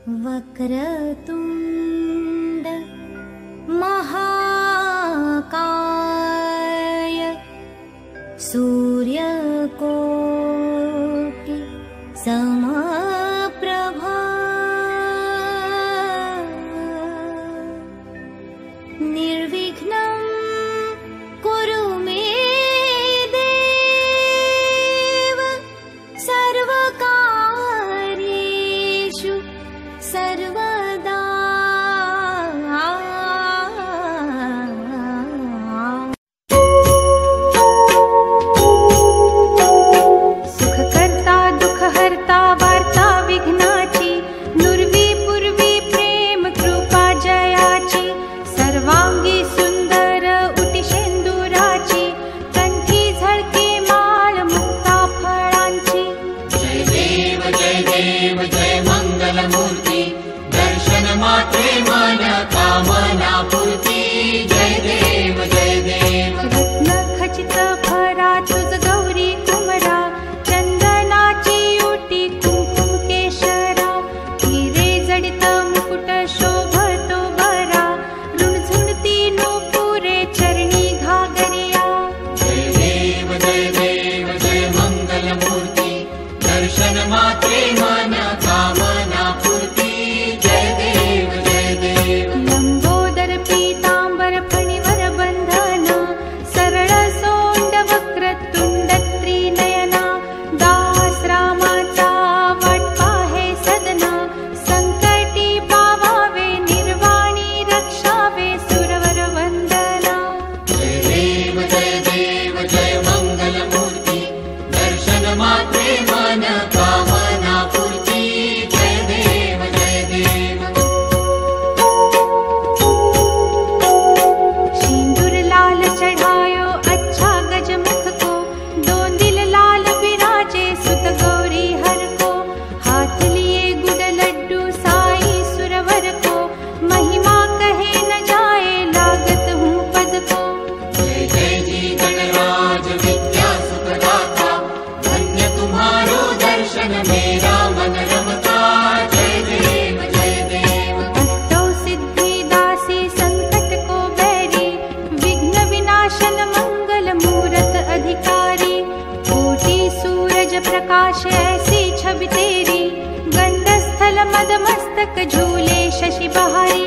वक्रतुण्ड महाकाय सूर्यकोटि समप्रभा निर्विघ्नं कुरु मे देव सर्वकार्येषु सर्वदा। सुखकर्ता दुःखहर्ता वार्ता विघ्नाची नुर्वी पूर्वी प्रेम कृपा जयाची सर्वांगी सुंदर उटिशेंदुराची कंठी झळके माळ मुक्ता फळांची। जय देव जय मंगलमूर्ती दर्शन मात्रे मन कामना पूर्ती। जय देव रत्न खचित भरा तुझ गौरी कुमरा चंदनाची उटी कुंकुम केशरा हिरे जडित मुकुट शोभतो बरा रुणझुणती नूपुरे चरणी घागरिया। जय देव जय मंगलमूर्ती दर्शन मात्रे मन कामना पूर्ती। जय देव लंबोदर पीतांबर फणिवर बंधन सरळ सोंड वक्रतुंड त्रिनयना दास रामाचा वाट पाहे सदना संकटी पावावे निर्वाणी रक्षावे सुरवर वंदना। जय देव जय मंगलमूर्ती दर्शन मात्रे मन कामना पूर्ती। जय देव सिंदूर लाल चढ़ायो अच्छा गजमुख को दो दिल लाल विराजे सुत गौरी हर को हाथ लिए गुड़ लड्डू साई सुरवर को महिमा कहे न जाए लागत हूँ पद को। जय जी गणराज विद्या सुखदाता धन्य तुम्हारो दर्शन मेरा मन रमता। जय देव अष्टौ सिद्धि दासी संकट को बैरी विघ्न विनाशन मंगल मूरत अधिकारी कोटि सूरज प्रकाश ऐसी छवि तेरी गंध स्थल मद मस्तक झूले शशि बहारी।